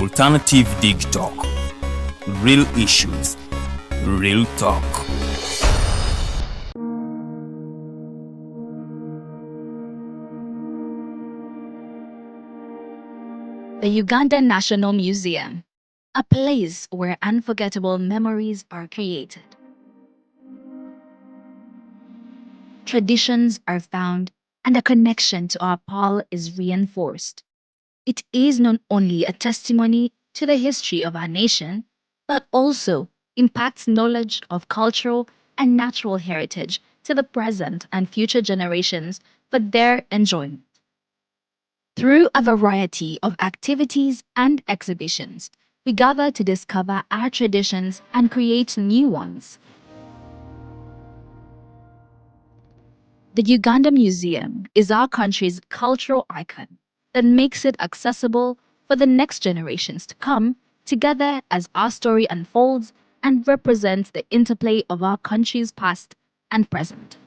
Alternative Dig Talk. Real issues, real talk. The Ugandan National Museum, a place where unforgettable memories are created. Traditions are found and a connection to our Paul is reinforced. It is not only a testimony to the history of our nation, but also impacts knowledge of cultural and natural heritage to the present and future generations for their enjoyment. Through a variety of activities and exhibitions, we gather to discover our traditions and create new ones. The Uganda Museum is our country's cultural icon that makes it accessible for the next generations to come together as our story unfolds and represents the interplay of our country's past and present.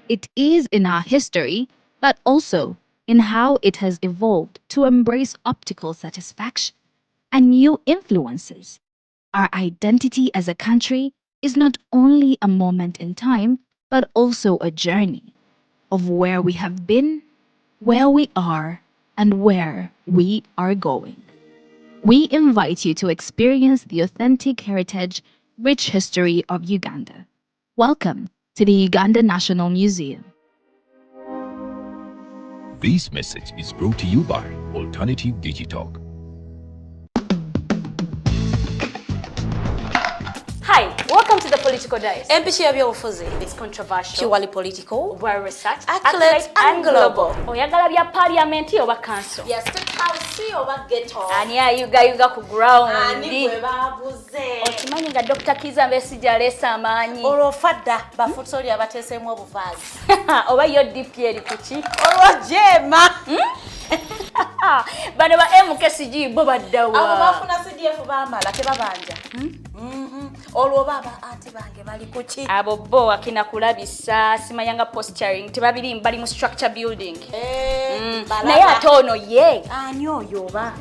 It is in our history, but also in how it has evolved to embrace optical satisfaction and new influences. Our identity as a country is not only a moment in time, but also a journey of where we have been, where we are, and where we are going. We invite you to experience the authentic heritage, rich history of Uganda. Welcome to the Uganda National Museum. This message is brought to you by Alternative Digital. Hi, welcome to the Political Dice. It's controversial, purely political, well researched, accurate and global. Oyagala bya parliament oba council. Yes, state house oba ghetto. Ani ayuga ku ground. Ani gwe babuze. Okimanyi nga Dr. Kiza Besigye aleesa amaanyi. Olwofadda bafutoli abateeseemu obuvaazi. Oba yo DP eri kuki? Olwojema. Bano ba MKCG bo baddawa. Abo bafuna CDF baamala tebabanja. Olwo baba ate bange bali kuki? Abo bo akina kulabisa simanyanga posturing tebabiri bali mu structure building. Naye ate ono ye. Ani oyo oba?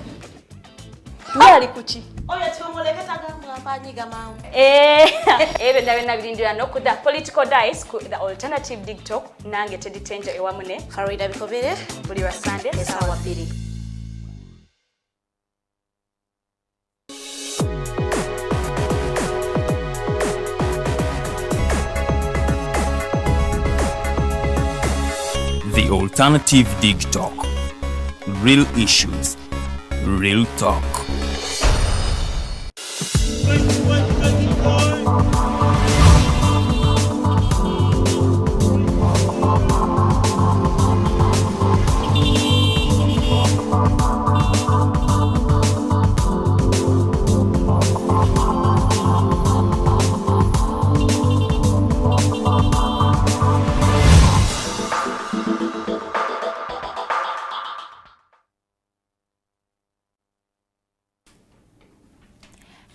Ye ali kuki? Oyo tumuleketa gamwanyiga mawu. Ebe ndabena birindira no ku the Political Dice ku the Alternative Dig Talk nange Teddy Tenjo ewamune Farida Bikobere buli wa Sunday sawa 2. The Alternative Dig Talk. Real issues, real talk.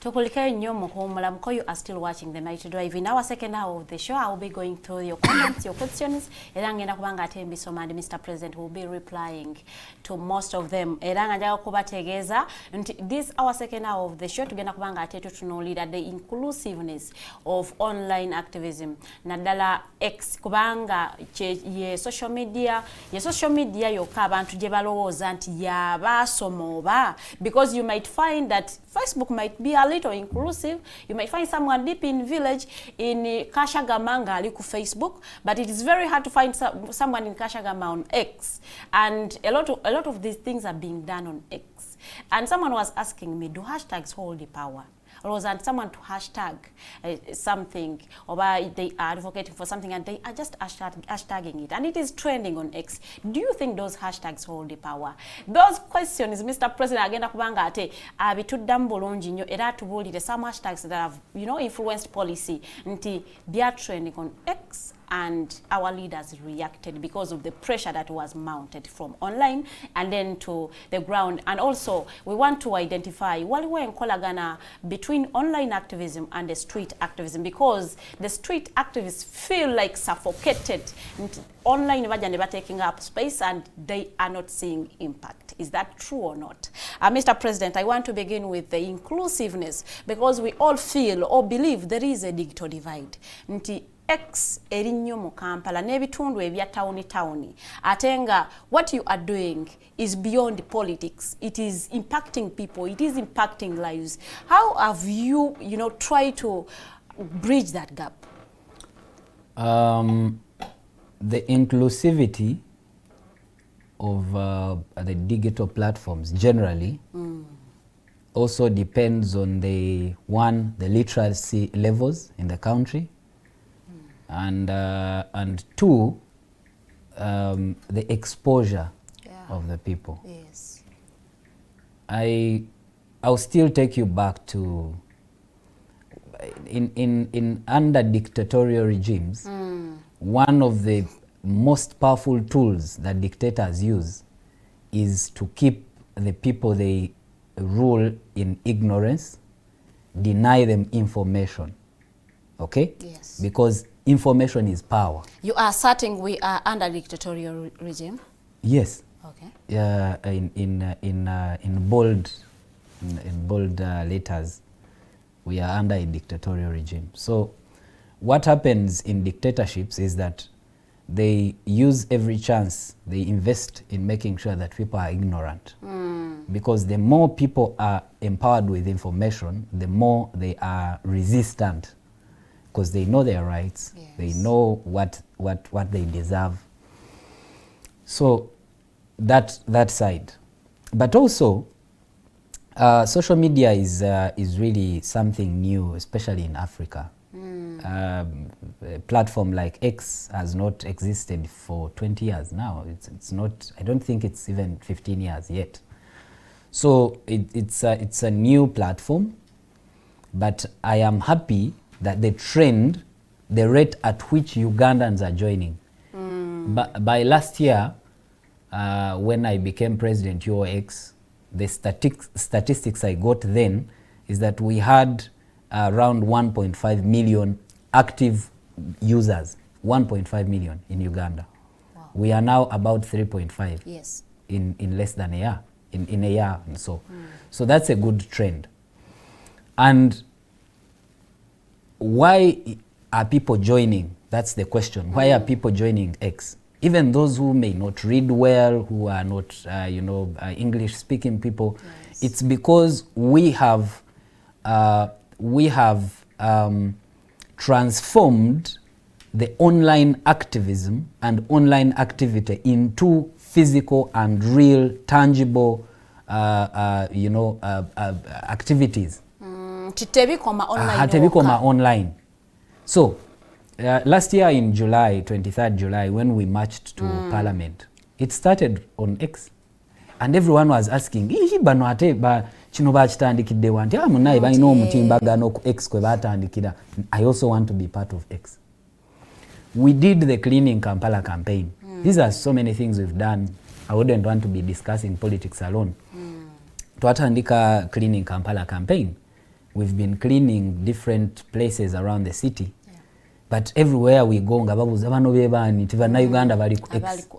Tukulikayo nnyo muhumula mko you are still watching the Night Drive. In our second hour of the show, I will be going through your comments, your questions. Era ngenda kubanga ate mbisoma and Mr. President will be replying to most of them. Era nga njaga kubategeeza nti this our second hour of the show tugenda kubanga ate tutunuulira the inclusiveness of online activism. Naddala X kubanga ye social media yokka abantu gye balowooza nti yabaasoma oba, because you might find that Facebook might be a little inclusive. You might find someone deep in village in Kashagama ali ku Facebook, but it is very hard to find someone in Kashagama on X. And a lot of these things are being done on X. And someone was asking me, do hashtags hold the power? Or was that someone to hashtag something, or they are advocating for something and they are just hashtagging it, and it is trending on X? Do you think those hashtags hold the power? Those questions, Mr. President, agenda kubanga ate abituddamu bulungi nnyo era atubuulire some hashtags that have influenced policy nti they are trending on X and our leaders reacted because of the pressure that was mounted from online and then to the ground. And also, we want to identify waliwo enkolagana between online activism and the street activism, because the street activists feel like suffocated. Online are taking up space and they are not seeing impact. Is that true or not? Mr. President, I want to begin with the inclusiveness, because we all feel or believe there is a digital divide. Nti X erinyo mu Kampala n'ebitundu ebya tawuni atenga what you are doing is beyond politics. It is impacting people, it is impacting lives. How have you tried to bridge that gap? The inclusivity of the digital platforms generally also depends on the literacy levels in the country, and two, the exposure of the people. Yes. I'll still take you back to in under dictatorial regimes. One of the most powerful tools that dictators use is to keep the people they rule in ignorance, deny them information. Okay? Yes. Because information is power. You are certain we are under dictatorial regime? Yes. Okay. In bold letters, we are under a dictatorial regime. So what happens in dictatorships is that they use every chance, they invest in making sure that people are ignorant. Because the more people are empowered with information, the more they are resistant, because they know their rights, yes. They know what they deserve. So that side. But also, social media is really something new, especially in Africa. A platform like X has not existed for 20 years now. It's not, I don't think it's even 15 years yet. So it's a new platform, but I am happy that the rate at which Ugandans are joining. By last year, when I became president, UOX, the statistics I got then is that we had around 1.5 million active users, 1.5 million in Uganda. Wow. We are now about 3.5 yes. in less than a year, in a year and so. So that's a good trend. And why are people joining? That's the question. Why are people joining X? Even those who may not read well, who are not, English-speaking people, yes. It's because we have transformed the online activism and online activity into physical and real, tangible, activities. Online. Online. So, last year in July, 23rd July, when we marched to Parliament, it started on X. And everyone was asking, I also want to be part of X. We did the Cleaning Kampala campaign. These are so many things we've done. I wouldn't want to be discussing politics alone. Twatandika Cleaning Kampala campaign. We've been cleaning different places around the city. But everywhere we go, Uganda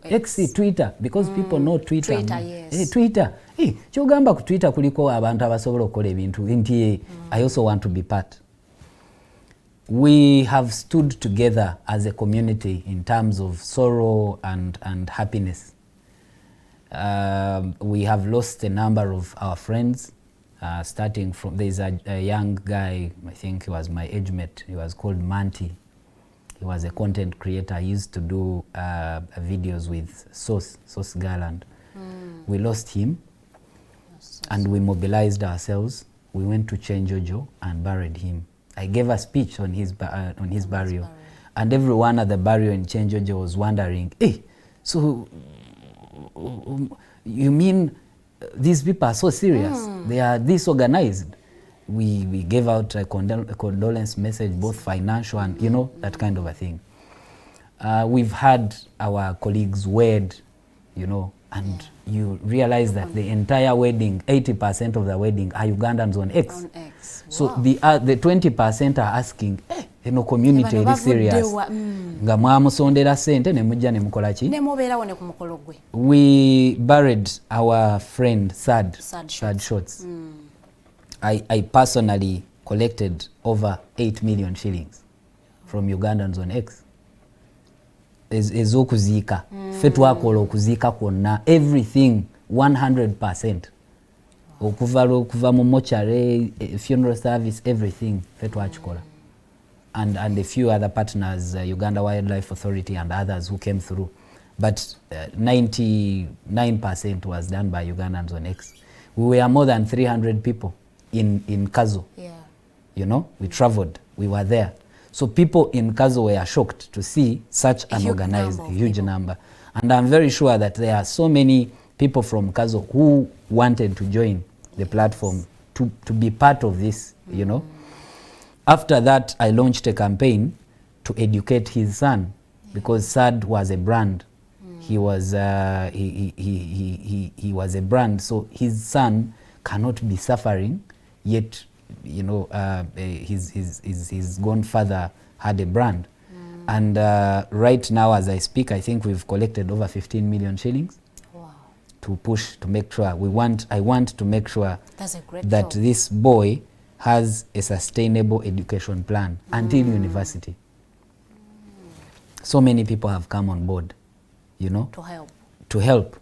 X, Twitter, because people know Twitter. Twitter, yes. Twitter. Kyogamba ku Twitter kuliko abantu abasobola okukola ebintu. I also want to be part. We have stood together as a community in terms of sorrow and happiness. We have lost a number of our friends, starting from, there's a young guy, I think he was my age mate, he was called Manti. He was a content creator. He used to do videos with Sauce Garland. We lost him, and we mobilized ourselves. We went to Chenjojo and buried him. I gave a speech on his burial, and everyone at the burial in Chenjojo was wondering, hey, so you mean these people are so serious? They are disorganized? We gave out a condolence message, both financial and, that kind of a thing. We've had our colleagues wed, you know, and you realize that the entire wedding, 80% of the wedding are Ugandans on X. On X. So Wow. the 20% are asking, eno community is serious. Nga mwamusondera sente ne mujja ne mukola ki? Ne mubeerawo ne ku mukolo gwe. We buried our friend Sad Shots. I personally collected over 8 million shillings from Ugandans on X. Ezokuziika. Ffe twakola okuziika kwonna, everything 100%. Okuva mu mortuary, funeral service, everything ffe twakikola. And a few other partners, Uganda Wildlife Authority and others who came through. But 99% was done by Ugandans on X. We were more than 300 people in Kazo. Yeah. You know, we traveled, we were there. So people in Kazo were shocked to see such an organized, huge number. And I'm very sure that there are so many people from Kazo who wanted to join the platform to be part of this, you know. After that, I launched a campaign to educate his son, because Sad was a brand. He was he was a brand, so his son cannot be suffering, yet you know his grandfather had a brand. And right now as I speak, I think we've collected over 15 million shillings. Wow. To push, to make sure I want to make sure That's a great that job. this boy has a sustainable education plan until university. So many people have come on board, you know, to help.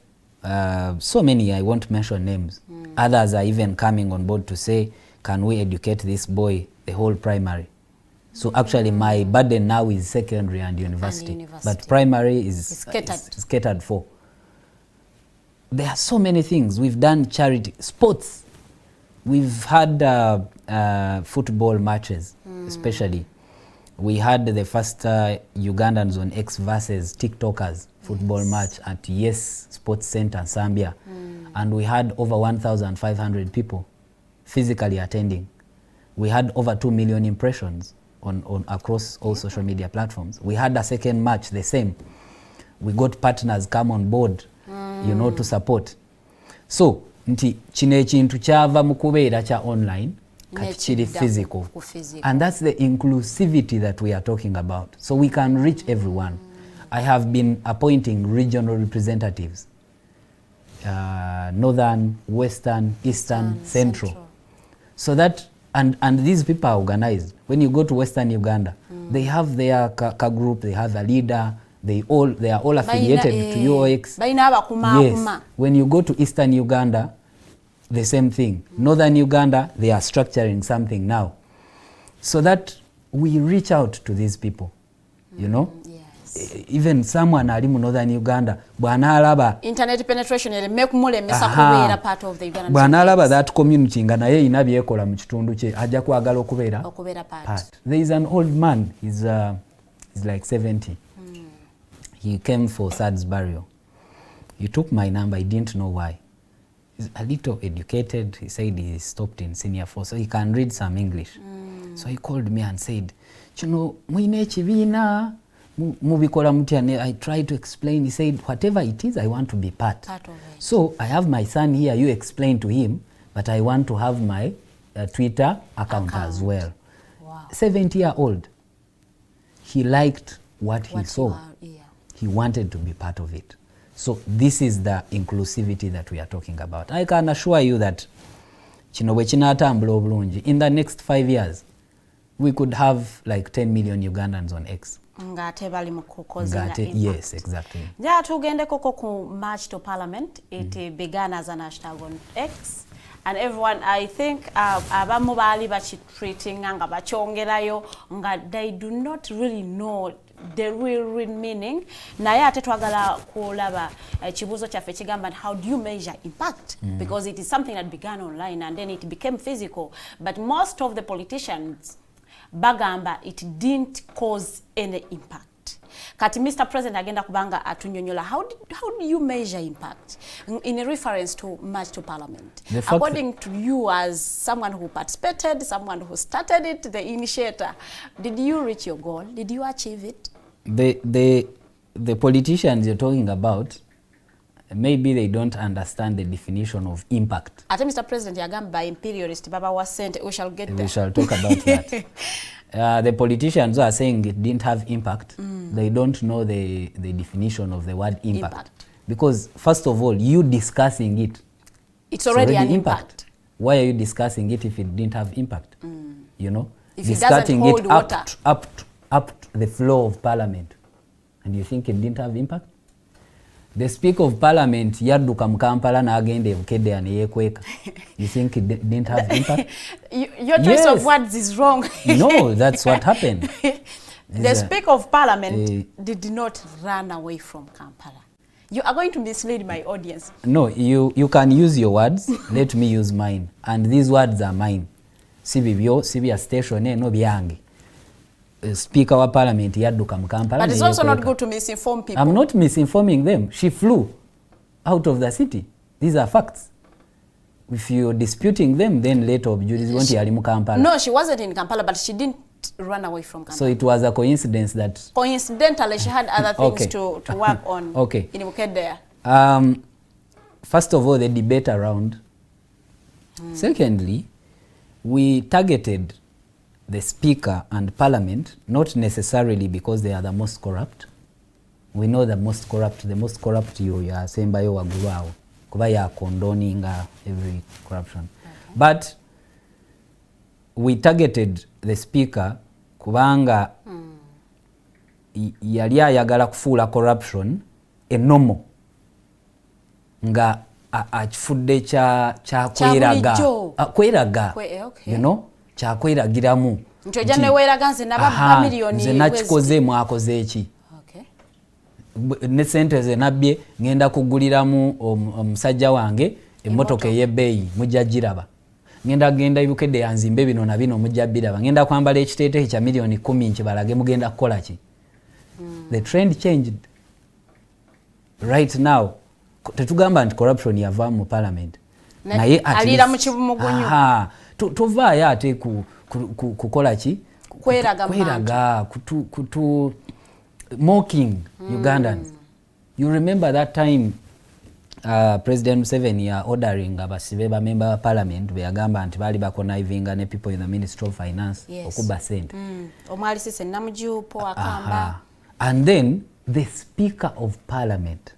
So many, I won't mention names. Others are even coming on board to say, can we educate this boy the whole primary? So actually my burden now is secondary and university. But primary is catered for. There are so many things. We've done charity, sports. We've had football matches, especially. We had the first Ugandans on X versus TikTokers football match at Yes Sports Center, Zambia. And we had over 1,500 people physically attending. We had over 2 million impressions on across all social media platforms. We had a second match, the same. We got partners come on board, you know, to support. So, nti kino ekintu kyava mu kubeera kya online kati kiri physical. And that's the inclusivity that we are talking about. So we can reach everyone. I have been appointing regional representatives. Northern, Western, Eastern, Central. So that, and these people are organized. When you go to Western Uganda, they have their group, they have a leader, they are all affiliated to UOX. Yes. When you go to Eastern Uganda, the same thing. Northern Uganda, they are structuring something now. So that we reach out to these people, you know? Yes. Even someone ali mu Northern Uganda, bwana alaba internet penetration make mulemesa kubeera part of the Ugandan. Bwana alaba that community nga naye ina byekola mu kitundu kye ajja kwagala okubeera part. There is an old man, he's like 70. He came for Sad's burial. He took my number, I didn't know why. He's a little educated. He said he stopped in senior 4, so he can read some English. So he called me and said, you know, mwine chivina, mubikola mutiane. I tried to explain. He said, whatever it is, I want to be part of it. So I have my son here. You explain to him, but I want to have my Twitter account as well. Wow. 70-year-old. He liked what he saw. He wanted to be part of it. So this is the inclusivity that we are talking about. I can assure you that in the next 5 years, we could have like 10 million Ugandans on X. Yes, exactly. Ja tugende koko ku march to parliament. It began as an hashtag on X. And everyone, I think, abamu bali treating nga bachongerayo nga they do not really know the real meaning. Naye ate twagala kulaba kibuzo kyaffe kigamba, how do you measure impact? Because it is something that began online and then it became physical. But most of the politicians bagamba it didn't cause any impact. Kati Mr. President agenda kubanga atunyonyola, how do you measure impact in reference to march to parliament? According to you, as someone who participated, someone who started it, the initiator, did you reach your goal? Did you achieve it? the politicians you're talking about, maybe they don't understand the definition of impact. Ate Mr. President yagamba imperialist baba wa sente, we shall get there. We shall talk about that. The politicians who are saying it didn't have impact, they don't know the definition of the word impact. Because first of all, you discussing it, it's already an impact. Why are you discussing it if it didn't have impact? You know, if discussing it up to the floor of parliament, and you think it didn't have impact? The Speaker of Parliament yadduka mu Kampala n'agenda Gideon yekweka. You think it didn't have impact? Your choice of words is wrong. No, that's what happened. The Speaker of Parliament did not run away from Kampala. You are going to mislead my audience. No, you can use your words. Let me use mine. And these words are mine. Sibibyo, sibya station no byange. Speaker of Parliament yadduka mu Kampala. But it's also not good to misinform people. I'm not misinforming them. She flew out of the city. These are facts. If you're disputing them, then later won't yali mu Kampala. No, she wasn't in Kampala, but she didn't run away from Kampala. So it was a coincidence that... Coincidentally, she had other things to work on in Uganda. First of all, the debate around. Secondly, we targeted the Speaker and Parliament, not necessarily because they are the most corrupt. We know the most corrupt you are saying by your wagurao, kuba ya condoning every corruption. But we targeted the Speaker kubanga yali ayagala kufuula corruption enomo nga akifudde kya kweraga, you know, kya kweragiramu nze nakikoze mwakoze eki ne sente ze nabbye ngenda kuguliramu omusajja wange emmotoka ey'ebbeeyi mujja giraba, ngenda genda Bukedde yanzimbe bino na bino mujja biraba, ngenda kwambala ekiteeteeyi kya milioni 10 nkibalage mugenda kukola ki? The trend changed. Right now tetugamba nti corruption yava mu parliament naye alira mu kibumugunyu tovaayo ate kukola ki? Kweraga kutu mocking Ugandans. You remember that time President Museveni ordering abasibe ba member of parliament beyagamba nti bali bakonnivinga ne people in the Ministry of Finance okuba sente. Omwali sise namujupo akamba. And then the Speaker of Parliament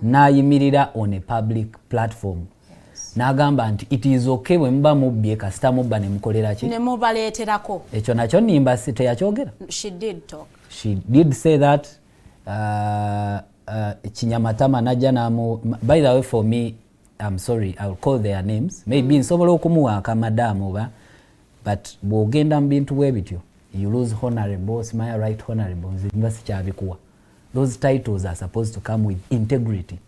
nayimirira on a public platform. Nagamba nti it is okay bwe mba mubbye kasita mubba ne mukolera ki? Ne mubaleeterako. Ekyo nakyo nimba teyakyogera. She did talk. She did say that Kinyamatama najja namu. By the way, for me, I'm sorry, I'll call their names. Maybe nsobola okumuwaaka madamu oba, but bw'ogenda mu bintu bwe bityo, you lose honorable, smile right honorable, nze sikyabikuwa. Those titles are supposed to come with integrity.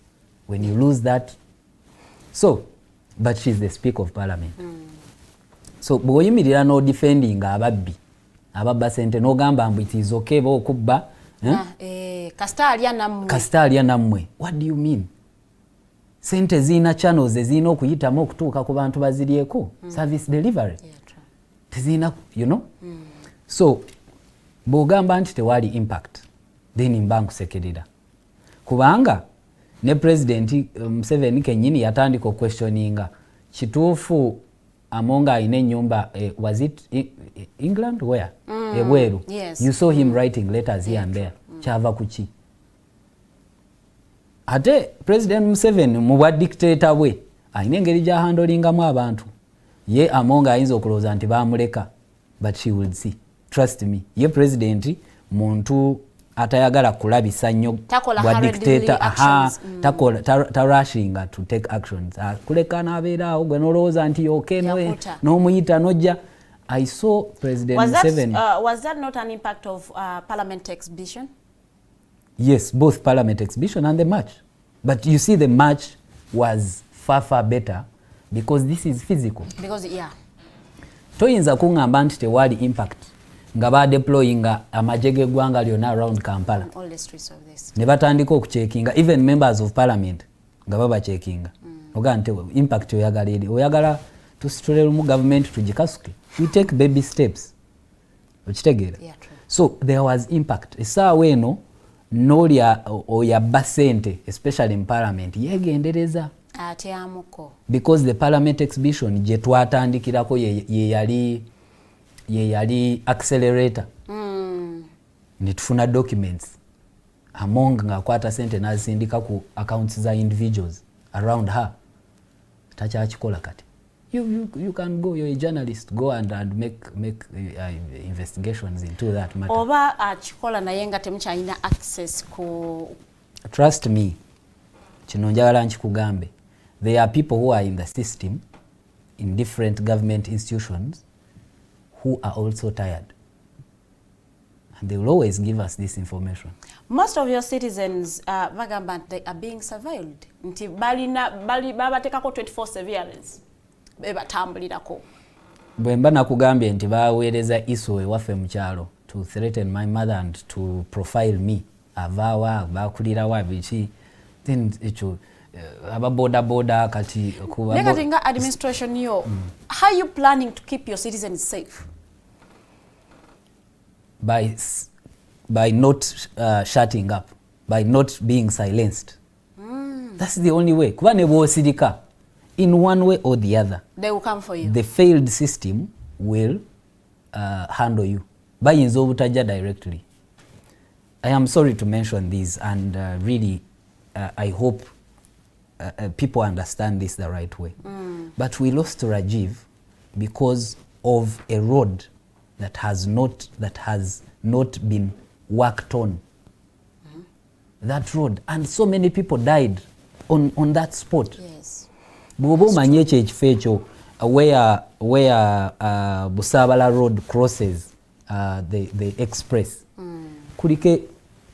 When you lose that, so, but she's the Speaker of Parliament. So bw'oyimirira no defending ababba sente n'ogamba mbu it is okay bo okubba kasita alya nammwe. What do you mean? Sente zina channels ezina okuyitamu okutuuka ku bantu bazirieko. Service delivery. Tezina, you know? So bw'ogamba nti tewali impact, then mba nkusekerera. Kubanga ne President Museveni kenyini yatandika questioninga kituufu Amonga ine nyumba was it England where? Ebweru. Yes. You saw him writing letters here and there. Chava kuchi. Ate President Museveni mu dictator we ayina engeri gya handlingamu abantu. Ye Amonga ayinza okulowooza nti baamuleka, but she will see. Trust me. Ye president muntu atayagala kulabisa nnyo wa dictator tarushinga to take actions. Kuleka n'abeera gwe n'olowooza nti okay n'omuyita n'ojja. I saw President Museveni. Was that not an impact of Parliament exhibition? Yes, both Parliament exhibition and the march. But you see, the march was far better because this is physical. Because Toyinza kungamba nti tewali impact nga ba deploying amajege gwanga lyonna around Kampala. All the streets of this. Ne batandika okucheckinga even members of parliament nga baba checkinga. Oga nti impact oyagala tusitulera mu government tujikasuke. We take baby steps. Okitegeera. So there was impact. Essaawa eno n'olya oyabba ssente especially in parliament yeegendereza ate amuko because the parliament exhibition gye twatandikirako ye yali accelerator ne tufuna documents among ng'akwata ssente n'azisindika ku accounts za individuals around her. Takyakikola kati. You can go, you're a journalist, go and make investigations into that matter. Oba achikola naye nga temukyalina access ku. Trust me, kino njagala nkikugambe. There are people who are in the system, in different government institutions, who are also tired. And they will always give us this information. Most of your citizens, bagamba, they are being surveilled. Nti babatekako 24 surveillance. Bebatambulirako. Bwe mba nakugambye nti baweereza iso ewaffe mu kyalo to threaten my mother and to profile me. Avaawa, bakulirawa biki. Then ekyo ababoda kati kuba. Nekati nga administration yo, how are you planning to keep your citizens safe? By not shutting up, by not being silenced. That's the only way. Kuba ne bw'osirika, in one way or the other, they will come for you. The failed system will handle you. Bayinza obutajja directly. I am sorry to mention this, and really I hope people understand this the right way. But we lost Rajiv because of a road that has not been worked on. That road, and so many people died on that spot. Yes. Bw'oba omanye ekyo ekifo ekyo where Busabala Road crosses the express. Kulike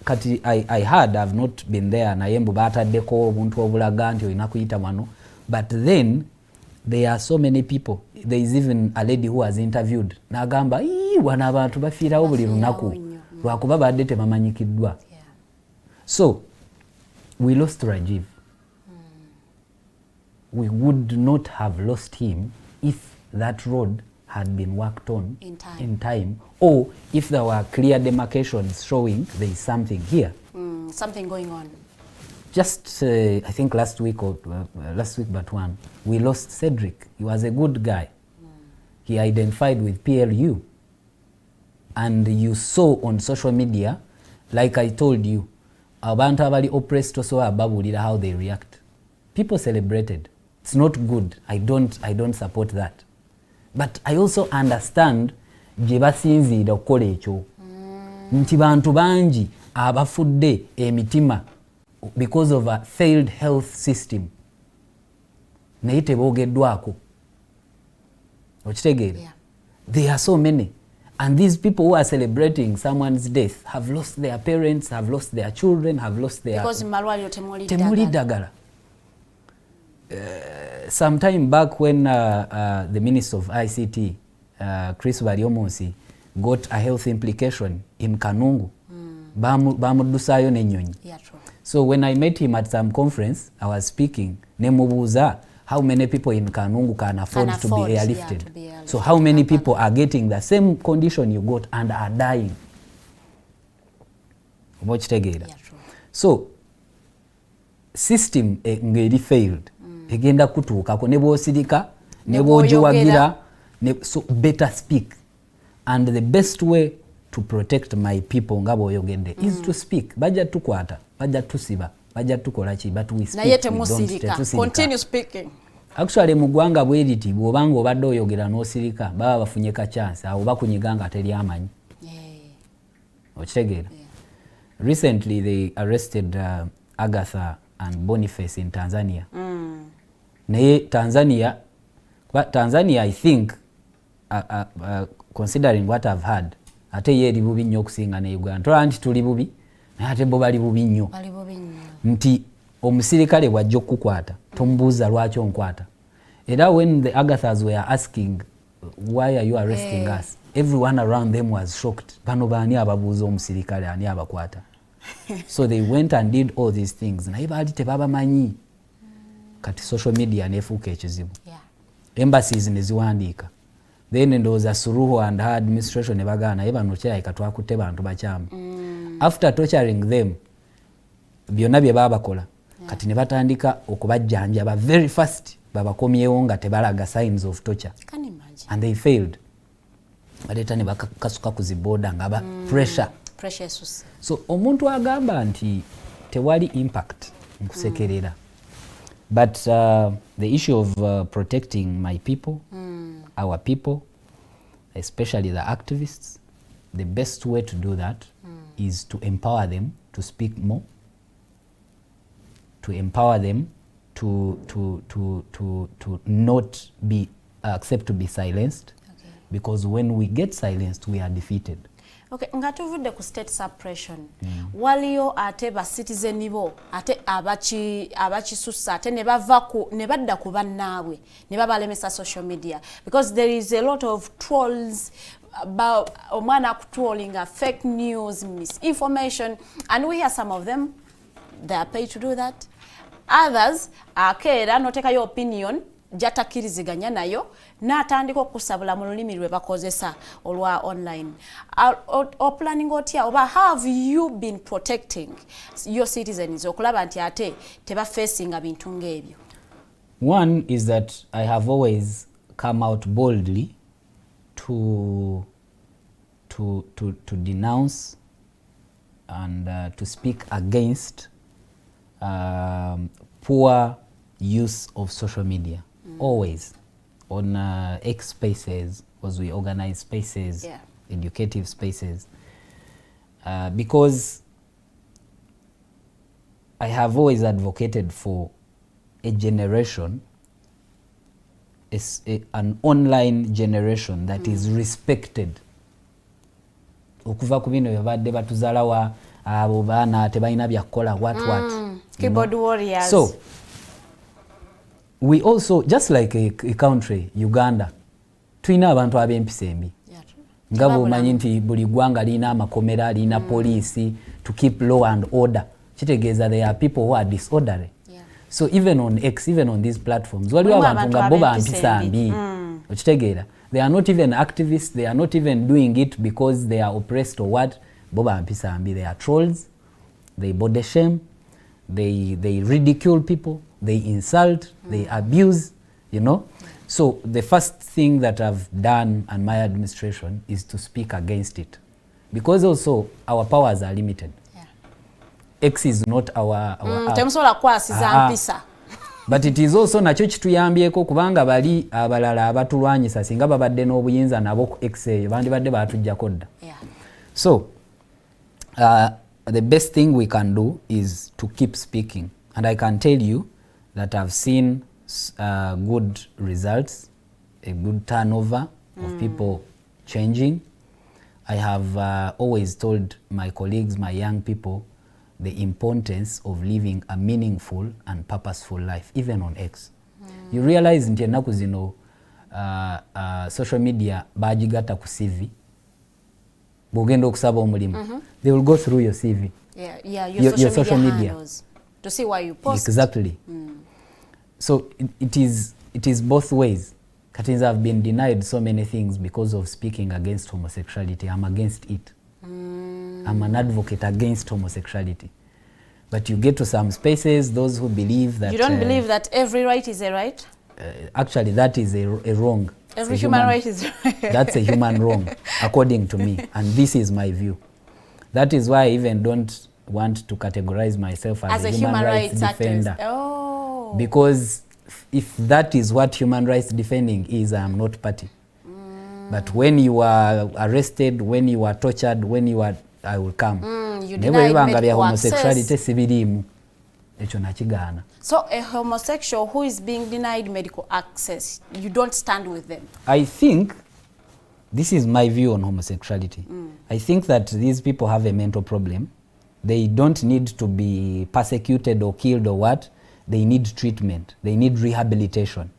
kati I heard, I've not been there, naye mbu bataddeko obuntu obulaga nti olina kuyita wano, but then there are so many people. There is even a lady who was interviewed n'agamba wano abantu bafiirawo buli lunaku lwakuba badde tebamanyikiddwa. So we lost Rajiv. We would not have lost him if that road had been worked on in time, or if there were clear demarcations showing there is something here. Something going on. Just I think last week but one, we lost Cedric. He was a good guy. He identified with PLU. And you saw on social media, like I told you, abantu abali oppressed also ababulira how they react. People celebrated. It's not good. I don't support that. But I also understand gye basinziira okukola ekyo. Nti bantu bangi abafudde emitima because of a failed health system. Naye teboogeddwako. Okitegeera? Yeah. There are so many. And these people who are celebrating someone's death have lost their parents, have lost their children, have lost their... Because malwaliro temuli ddagala. Sometime back when the Minister of ICT, Chris Baryomonsi, got a health implication in Kanungu, bamuddusayo n'ennyonyi. Yeah, true. So when I met him at some conference, I was speaking, nemubuuza how many people in Kanungu can afford to be airlifted. So how many people are getting the same condition you got and are dying? Okitegeera. Yeah, true. So system ngeri failed. Egenda kutuukako ne bw'osirika ne bw'ogiwagira. So better speak. And the best way to protect my people nga bw'oyogedde is to speak. Bajja tukwata, bajja tusiba, bajja tukola ki, but we speak. Naye temusirika. Continue speaking. Actually mu ggwanga bweriti bw'obanga obadde oyogera n'osirika baba bafunye ka chance awo bakunyiga nga teri amanyi. Okitegeera? Recently they arrested Agatha and Boniface in Tanzania. Naye Tanzania I think considering what I've heard, ate ye eri bubi nnyo okusinga ne Uganda. Tola nti tuli bubi, naye ate bo bali bubi nnyo. Nti omusirikale bw'ajja okukwata tomubuuza lwaki onkwata. Era when the Agathas were asking why are you arresting us, everyone around them was shocked. Bano baani ababuuza omusirikale ani abakwata. So they went and did all these things. Naye baali tebabamanyi. Kati social media nefuuka ekizibu. Embassies ne ziwandiika. then ndowooza Suluhu and her administration ne bagamba naye bano kirabika twakutte bantu bakyamu. After torturing them byonna bye baabakola kati ne batandika okubajjanjaba very fast babakomyewo nga tebalaga signs of torture. And they failed. Baleeta ne bakasuka ku ziboda nga ba pressure. So omuntu agamba nti tewali impact nkusekerera. But the issue of protecting my people, our people, especially the activists, the best way to do that is to empower them to speak more, to empower them to not be accept to be silenced, because when we get silenced, we are defeated. Okay, nga tuvudde ku state suppression. Waliyo ate ba citizen bo ate abakisusa ate ne badda ku bannaabwe ne babalemesa social media, because there is a lot of trolls about omwana trolling fake news, misinformation, and we hear some of them, they are paid to do that. Others akeera notekayo opinion jatakiriziganya nayo n'atandika okusabula mu lulimi lwe bakozesa olwa online. Or planning otya oba have you been protecting your citizens okulaba nti ate teba facing bintu ng'ebyo? One is that I have always come out boldly to denounce and to speak against poor use of social media. Always on X spaces, because we organize spaces, educative spaces, because I have always advocated for a generation, an online generation that is respected. Okuva ku bino byabadde batuzalawa abo baana tebalina byakola what keyboard warriors. So we also, just like a country, Uganda, tulina abantu ab'empisa embi. Nga bw'omanyi nti buli ggwanga lina amakomera, lina police to keep law and order. Kitegeeza there are people who are disorderly. So even on X, even on these platforms, waliwo abantu nga bo bampisa mbi. Okitegeera, they are not even activists, they are not even doing it because they are oppressed or what. Bo bampisa mbi, they are trolls, they body shame, they ridicule people, they insult, they abuse, you know. So the first thing that I've done and my administration is to speak against it, because also our powers are limited. X is not our but it is also nakyo kituyambyeko kubanga bali abalala abatulwanyisa singa babadde n'obuyinza nabo ku X eyo bandibadde batujjako dda. So the best thing we can do is to keep speaking, and I can tell you that I've seen good results, a good turnover of people changing. I have always told my colleagues, my young people, the importance of living a meaningful and purposeful life, even on X. You realize nti ennaku zino social media bagigatta ku CV. Bw'ogenda okusaba omulimu, they will go through your CV. Your social media to see why you post. Exactly. So it is both ways. Katinza have been denied so many things because of speaking against homosexuality. I'm against it. I'm an advocate against homosexuality. But you get to some spaces, those who believe that... You don't believe that every right is a right? Actually, that is a wrong. Every human right is a right. That's a human wrong, according to me. And this is my view. That is why I even don't want to categorize myself as a human rights defender. Oh. Because if that is what human rights defending is, I am not party. But when you are arrested, when you are tortured, when you are, I will come. You denied medical homosexuality sibirimu. Echo nakigaana. So a homosexual who is being denied medical access, you don't stand with them? I think, this is my view on homosexuality. I think that these people have a mental problem. They don't need to be persecuted or killed or what. They need treatment. They need rehabilitation.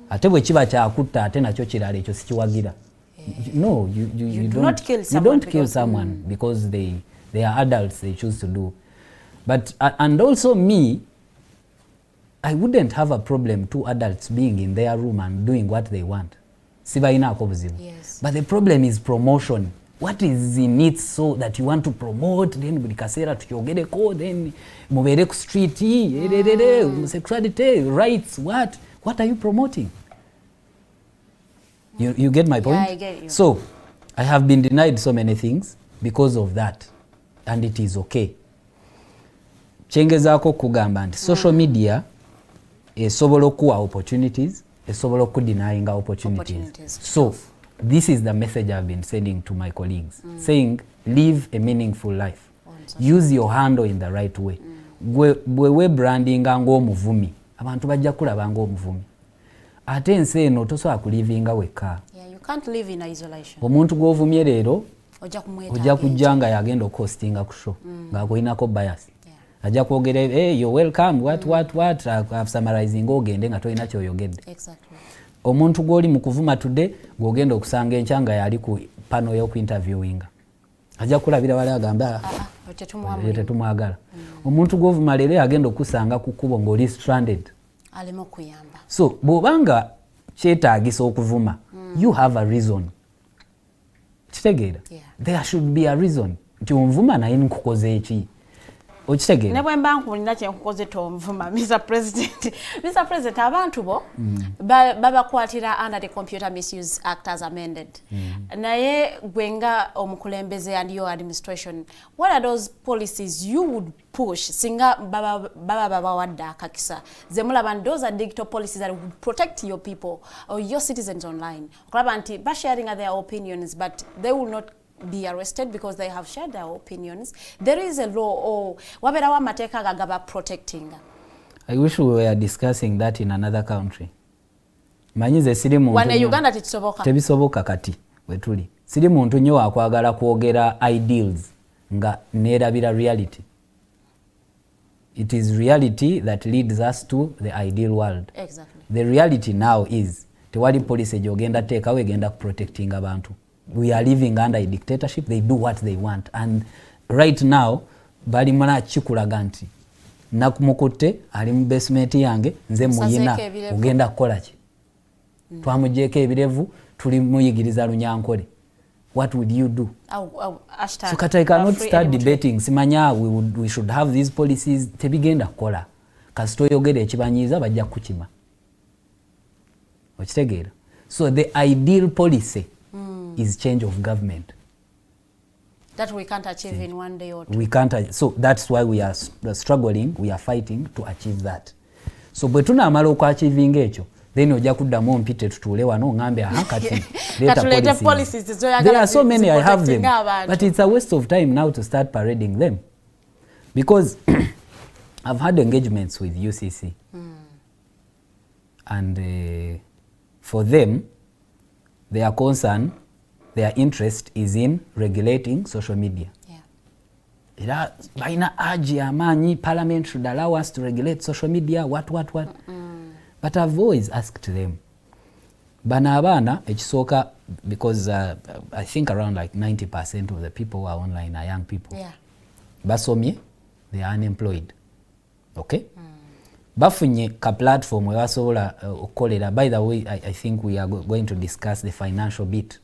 Ate bwe kiba kyakutta ate nakyo kirala ekyo sikiwagira. No, you don't kill someone. You don't kill someone because they are adults, they choose to do. But and also me, I wouldn't have a problem two adults being in their room and doing what they want. sibayinaako buzibu. But the problem is promotion. What is in it so that you want to promote, then buli kaseera tukyogereko, then mubeere ku street, homosexuality, rights, what are you promoting? You get my point? Yeah, I get you. So I have been denied so many things because of that, and it is okay. Kyengezaako kugamba nti social media esobola okuwa opportunities, esobola okudenying opportunities. So this is the message I've been sending to my colleagues, saying live a meaningful life. Use your handle in the right way. Bwe brandinga ng'omuvumi, abantu bajja kulaba ng'omuvumi. Ate ensi eno tosobola kulivinga wekka. You can't live in isolation. Omuntu gw'ovumye leero ojja kujja nga yagenda okostinga ku show ng'akulinako bias. Ajja kwogera hey, you're welcome, what, summarizing ogende nga tolina kyoyogedde. Exactly. Omuntu gw'oli mu kuvuma today gw'ogenda okusanga enkya nga yali ku panel y'okuinterviewinga. Ajja kulabira wali agamba tetumwagala. Omuntu gw'ovuma leero yagenda okusanga ku kkubo ng'oli stranded. Alimo kuyamba. So bw'obanga kyetaagisa okuvuma, you have a reason. Kitegeera? There should be a reason. Nti onvuma naye nkukoze eki. Okitegeera? Ne bwe mba nkulina kyenkukoze tonvuma, Mr. President. Mr. President, abantu bo babakwatira under the Computer Misuse Act as amended. Naye gwenga omukulembeze and your administration, what are those policies you would push singa baba wadda akakisa? Zemulaba, those are digital policies that would protect your people or your citizens online. Okulaba nti basharing their opinions, but they will not be arrested because they have shared their opinions. There is a law or wabera wa mateka gagaba protecting. I wish we were discussing that in another country. Manyize siri muntu wane Uganda tebisoboka kati wetuli. Siri muntu nnyo akwagala kwogera ideals nga neerabira reality. It is reality that leads us to the ideal world. Exactly. The reality now is tewali police gyogenda teekawo egenda protecting abantu. We are living under a dictatorship. They do what they want. And right now, bali mwana chikulaga nti nakumukutte ali mu basement yange nze muyina ugenda kukola ki. Twamujeko ebirevu tuli muyigiriza lunyankole. What would you do? So I cannot start debating. Simanya we should have these policies. Tebigenda kukola. Kasito yogere ekibanyiza bajja kukima. Okitegeera? So the ideal policy is change of government. That we can't achieve in one day or two. We can't. So that's why we are struggling, we are fighting to achieve that. So bwe tunaamala okwachivinga ekyo, then ojja kuddamu mpite tutuule wano ngambe kati policies. There are so many, I have them. But it's a waste of time now to start parading them. Because I've had engagements with UCC. And for them, their concern, their interest is in regulating social media. Era baina aji amanyi parliament should allow us to regulate social media, what. But I've always asked them, bana abana ekisooka, because I think around like 90% of the people who are online are young people. Basomye, they are unemployed. Okay? Bafunye ka platform we basobola okukolera. By the way, I think we are going to discuss the financial bit.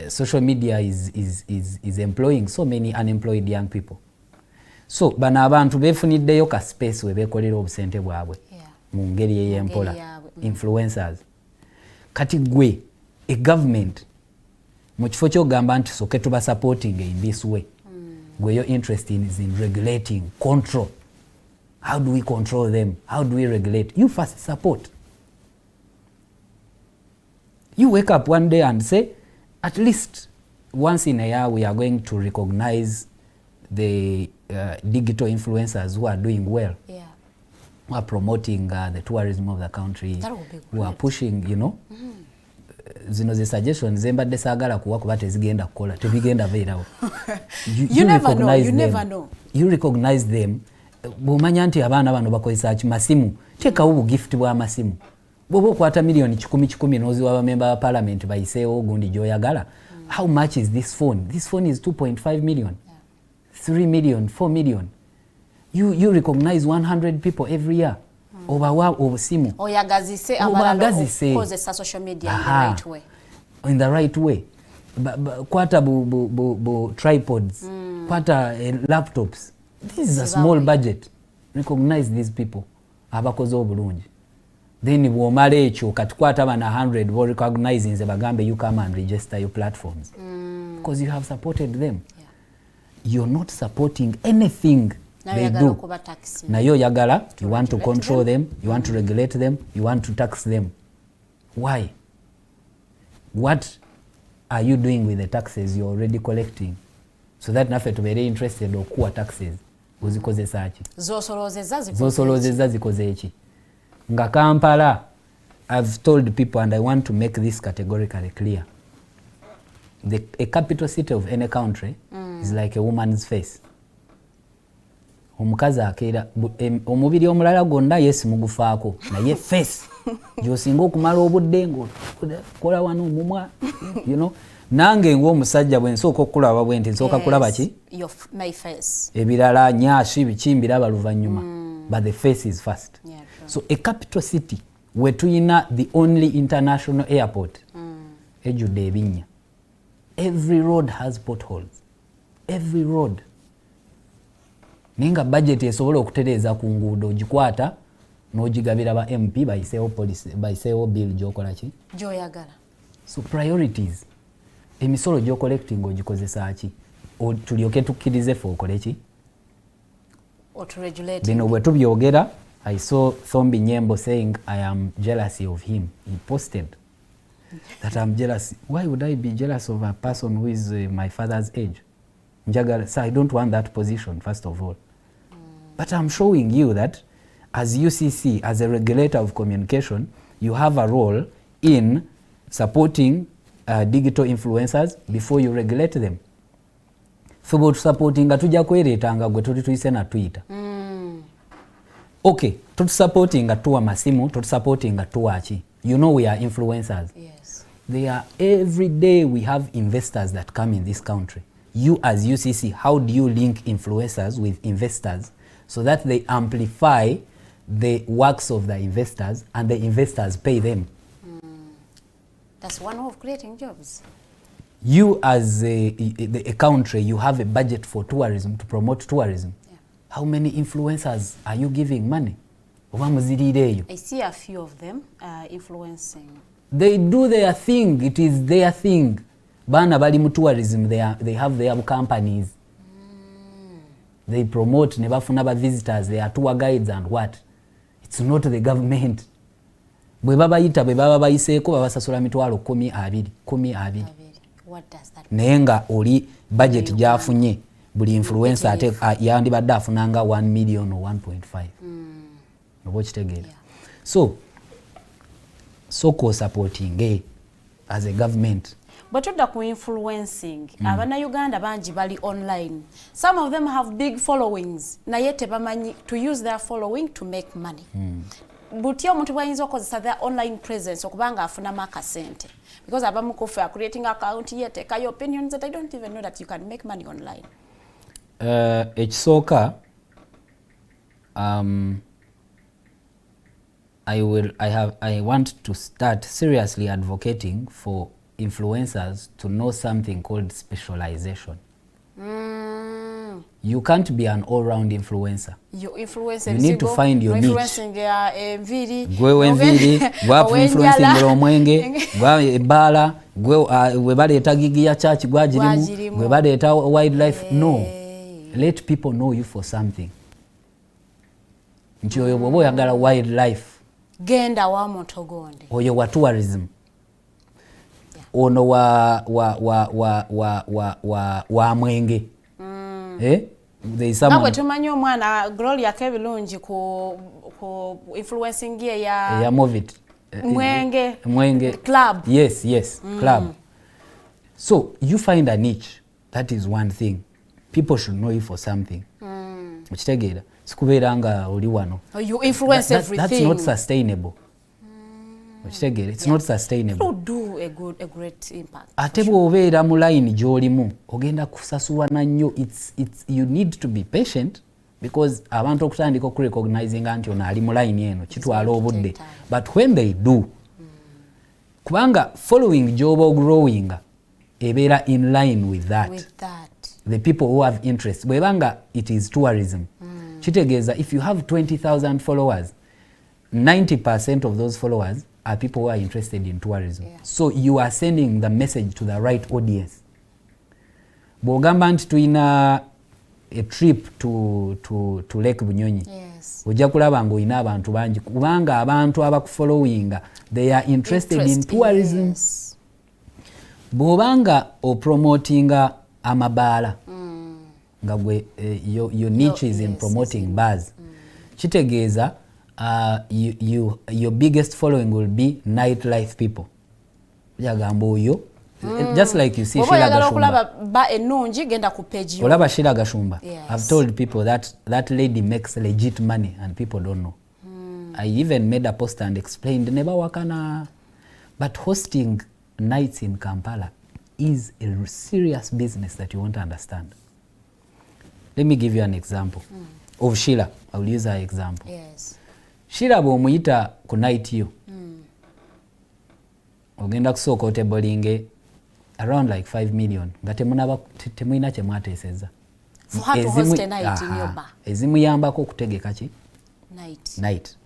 Social media is employing so many unemployed young people. So bana abantu befuniddeyo ka space we bekolera obusente bwabwe mu ngeri ey'empola, influencers. Kati gwe a government mu kifo ky'ogamba nti soke tuba supporting in this way, gwe your interest is in regulating, control. How do we control them? How do we regulate? You first support. You wake up one day and say, at least once in a year we are going to recognize the digital influencers who are doing well, who are promoting the tourism of the country, who are pushing, you know. Zino ze suggestions zembadde saagala kuwa kuba tezigenda kukola, tebigenda beerawo. You never know. You recognize them. Bw'omanya nti abaana bano bakozesa masimu, teekawo bugift bw'amasimu. Bw'oba okwata million 10 n'oziwa abamemba ba parliament bayiseewo gundi gy'oyagala. How much is this phone? This phone is 2.5 million, 3 million, 4 million. You recognize 100 people every year. obawa obusimu oyagazise obagazise okukozesa social media in the right way. In the right way. Kwata bu tripods, kwata laptops. This is a small budget. Recognize these people. Abakoze obulungi. Then bwomala ekyo kati kwata bana 100 bo recognize nze bagambe you come and register your platforms. Because you have supported them. Yeah. You're not supporting anything they do. Na yo yagala, you want to control them, you want to regulate them, you want to tax them. Why? What are you doing with the taxes you're already collecting? So that nafe to very interested okuwa taxes. Uzikozesa aki? Zosolozeza zikoze eki? Nga Kampala, I've told people and I want to make this categorically clear. A capital city of any country is like a woman's face. Omukazi akeera omubiri omulala gwonna yesi mugufaako naye face gy'osinga okumala obudde ng'okola wano omumwa, you know. Nange ng'omusajja bwe nsooka okulaba bwe nti nsooka kulaba ki? Ebirala nyaashi biki mbiraba luvannyuma. But the face is first. Yeah, sure. So a capital city where tuyina the only international airport ejjudde ebinnya. Every road has potholes. Every road. Ninga budget esobola okutereeza ku nguudo gikwata n'ogigabira ba MP bayiseewo police bayiseewo bill gy'okola ki? Gy'oyagala. So priorities. Emisolo gy'ocollecting ogikozesa ki? Tulyoke tukkirize fe okole ki? Bino bwe tubyogera, I saw Thombi Nyembo saying I am jealous of him. He posted that I'm jealous. Why would I be jealous of a person who is my father's age? So I don't want that position, first of all. But I'm showing you that as UCC, as a regulator of communication, you have a role in supporting digital influencers before you regulate them. Fubo supporting tuja kweretanga gwe tuli tuyise na Twitter. Okay, tutu supporting tuwa masimu, tutu supporting tuwa chi. You know we are influencers. Yes. They are every day we have investors that come in this country. You as UCC, how do you link influencers with investors so that they amplify the works of the investors and the investors pay them? That's one way of creating jobs. You as a country, you have a budget for tourism, to promote tourism. Yeah. How many influencers are you giving money? I see a few of them influencing. They do their thing. It is their thing. Bana bali mu tourism, they have their companies. They promote, ne bafuna ba visitors, they are tour guides and what? It's not the government. Bwe baba yita bwe baba bayiseeko babasasula mitwalo 10-20. What does that mean? Nenga oli budget gyafunye buli influencer ate yandibadde afunanga 1 million or 1.5. Nobo kitegeera. So supporting as a government. But tudda ku influencing, abana Uganda bangi bali online. Some of them have big followings. Naye tebamanyi to use their following to make money. Butyo omuntu bwayinza okozesa their online presence okubanga afunamu akasente. Because abamu kufe are creating account ye teka your opinions that I don't even know that you can make money online. Ekisooka I want to start seriously advocating for influencers to know something called specialization. You can't be an all-round influencer. You need to find your niche. Gwe enviri, gwa influencing omwenge, gwa ebala, gwe baleeta gigi ya church gwa jirimu, gwe baleeta wildlife. No. Let people know you for something. Nti oyo bw'oba oyagala wildlife. Genda wa Motogonde. Oyo wa tourism. Ono wa mwenge. Nabwe tumanyi omwana Gloria Kebilungi ku influencing ye ya Movit. Mwenge club. Yes, club. So you find a niche. That is one thing. People should know you for something. Ukitegeera. Sikubeeranga oli wano. You influence everything. That's not sustainable. It's not sustainable. You do a great impact. Ate bw'obeera mu line gy'olimu ogenda kusasulwa na nnyo. You need to be patient because abantu okutandika okurecognizing anti ono ali mu line eno kitwala obudde, but when they do kubanga following job growing ebeera in line with that the people who have interest bwebanga it is tourism kitegeeza if you have 20,000 followers 90% of those followers are people who are interested in tourism. So you are sending the message to the right audience. Bwogamba nti tulina a trip to Lake Bunyonyi, ojja kulaba ng'olina abantu bangi kubanga abantu abakufollowinga they are interested in tourism. Bw'obanga opromotinga amabaala nga gwe your niche is in promoting bars kitegeeza your biggest following will be nightlife people. Yagamba oyo just like you see Sheila Gashumba. Olaba Sheila Gashumba. I've told people that lady makes legit money and people don't know. I even made a post and explained never wakana, but hosting nights in Kampala is a serious business that you want to understand. Let me give you an example of Sheila. I will use her example. Sheila bw'omuyita ku night yo ogenda kusooka otebolinge around like 5 million nga temulina kye mwateeseza ezimuyambako okutegeka ki night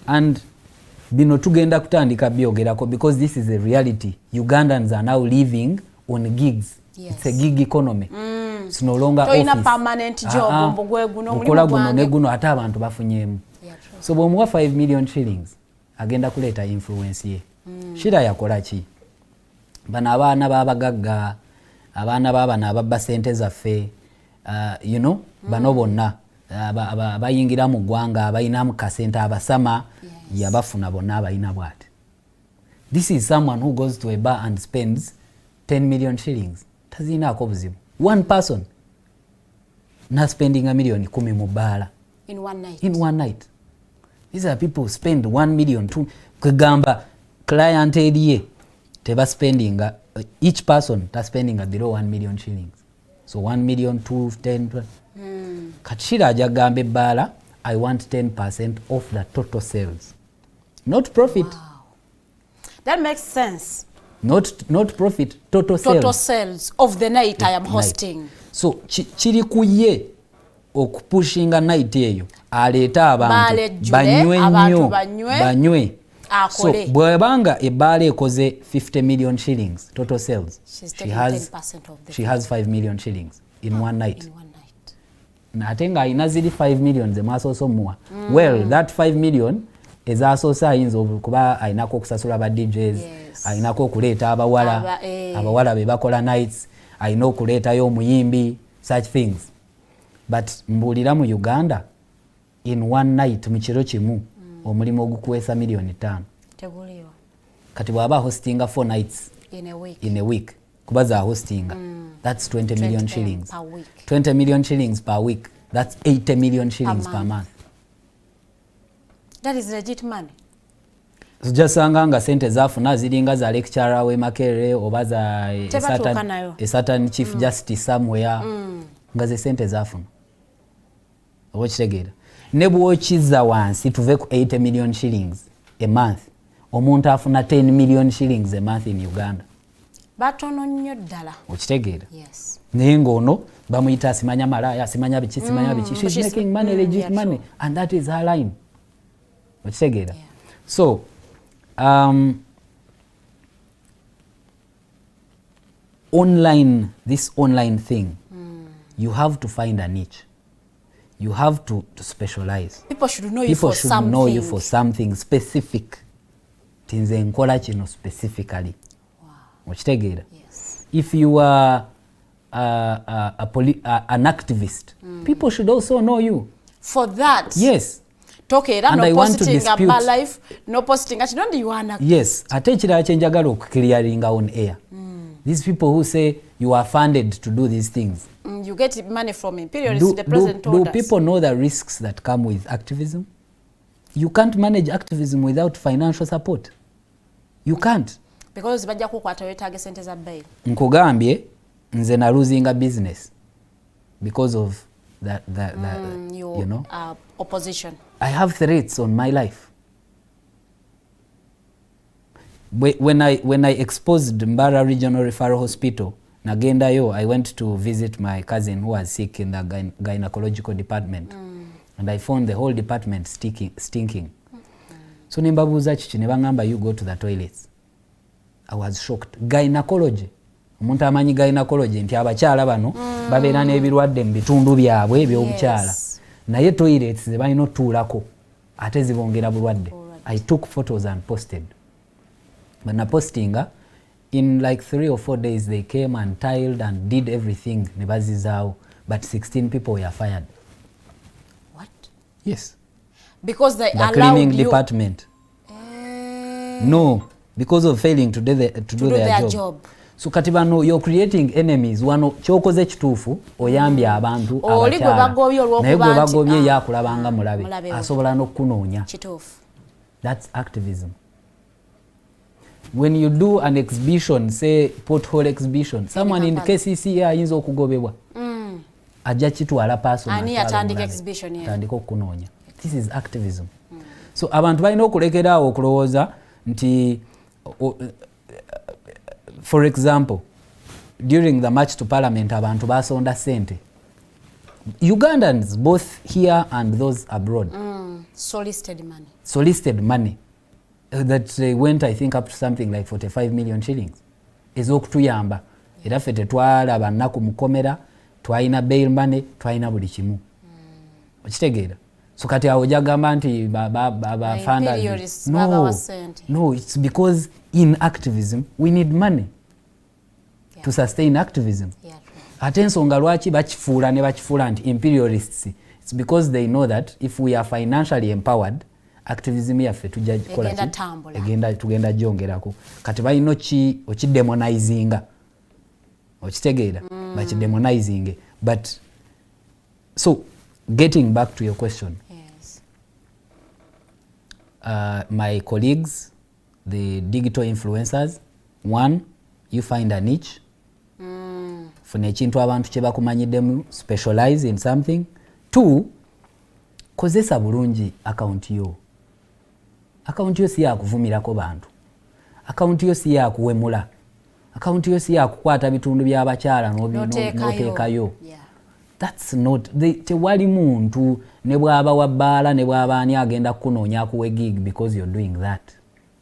and bino tugenda kutandika byogerako because this is a reality. Ugandans are now living on gigs. It's a gig economy. It's no longer office. So in a permanent job okola guno ne guno ate abantu bafunyemu. So bw'omuwa 5 million shillings agenda kuleeta influence ye. Shira yakola ki? Bano abaana b'abagagga, abaana b'abana ababba ssente zaffe, you know, bano bonna abayingira mu ggwanga abayinamu kasente abasama yabafuna bonna abayina bw'ati. This is someone who goes to a bar and spends 10 million shillings. Tazinaako buzibu. One person na spending a million 10 mu bbaala. In one night. In one night. These are people who spend 1 million. Kugamba client ye teba spending each person ta spending below 1 million shillings. So 1 million, 2, 10. Kachira ajagambe bala, I want 10% of the total sales. Not profit. Wow. That makes sense. Not profit, total sales. Total sales of the night I am hosting. So chiri kuye okupushinga night eyo aleta abantu banywe nnyo banywe. So bwebanga ebbaala ekoze 50 million shillings total sales, she has 5 million shillings in one night. Ate nga alina ziri 5 million zemasoosa omuwa. Well, that 5 million ezasoosa ayinza okuba alinako okusasula ba DJs, alinako okuleeta abawala be bakola nights, alina okuleetayo omuyimbi, such things. But mbuulira mu Uganda in one night mu kiro kimu omulimu ogukuweesa million 5 teguliwa. Kati bw'aba hostinga 4 nights in a week kubaza hostinga that's 20 million shillings per week. 20 million shillings per week, that's 80 million shillings per month. That is legit money. Sujasanga nga sente zafuna ziringa za lecturer we Makerere oba za a certain chief justice somewhere nga ze sente zafuna okitegeera. Ne bw'okiza wansi tuve ku 80 million shillings a month, omuntu afuna 10 million shillings a month in Uganda. Batono nnyo ddala. Okitegeera. Yes. Naye ng'ono bamuyita simanya malaya, simanya biki. She's making money, legit money, and that is her line. Okitegeera. So this online thing, you have to find a niche. You have to specialize. People should know you for something. People should know you for something specific. Tinze nkola kino specifically. Wow. Okitegeera. Yes. If you are an activist, people should also know you. For that? Yes. Okay, and no I want to posting dispute. About life, no posting. Actually, don't you wanna? Yes. Ate ekirala kye njagala okukiriyaringa on air. These people who say you are funded to do these things. You get money from imperialists, the president told us. Do people know the risks that come with activism? You can't manage activism without financial support. You can't. Because bajja kukwata wetaaga sente za bail. Nkugambye nze na losing a business because of your you know, opposition. I have threats on my life. When I exposed Mbara Regional Referral Hospital, nagendayo, I went to visit my cousin who was sick in the gynecological department. And I found the whole department stinking. So nimbabuuza kiki ne bangamba you go to the toilets. I was shocked. Gynecology. Omuntu amanyi gynecology nti abakyala bano babeera n'ebirwadde mu bitundu byabwe ebyobukyala. Naye toilets ze balina otuulako ate zibongera bulwadde. I took photos and posted. But na postinga, in like 3 or 4 days they came and tiled and did everything ne bazizaawo. But 16 people were fired. What? Yes. Because they the allowed cleaning you department. No, because of failing to do their job. So kati bano you're creating enemies. Wano kyokoze kituufu oyambye abantu abakyala. Naye gwe bagobye yakulabanga mulabe. Asobola n'okunoonya. That's activism. When you do an exhibition, say pothole exhibition, someone in KCC ayinza okugobebwa. Ajja kitwala person. Ani atandika exhibition ye. Tandika okunoonya. This is activism. So abantu balina okulekeraawo okulowooza nti for example, during the march to parliament abantu basonda sente. Ugandans both here and those abroad solicited money that went I think up to something like 45 million shillings. Ez'okutuyamba era ffe tetwalaba nnaku mukomera, twalina bail money, twalina buli kimu. Okitegeera? So kati awo jagamba nti funders. No, it's because in activism we need money to sustain activism. Ate ensonga lwaki bakifuula ne bakifuula nti imperialists, it's because they know that if we are financially empowered, activism yaffe tujja kukola tugenda gyongerako. Kati balina okidemonizinga. Okitegeera? Bakidemonizinge. But so getting back to your question, my colleagues, the digital influencers, one, you find a niche. Funa ekintu abantu kye bakumanyiddemu, specialize in something. Two, kozesa bulungi account yo. Account yo si yakuvumirako bantu. Account yo si yakuwemula. Account yo si yakukwata bitundu by'abakyala n'oteekayo. That's not tewali muntu ne bwaba wa bbaala ne bwaba ani agenda kunoonya akuwe gig because you're doing that.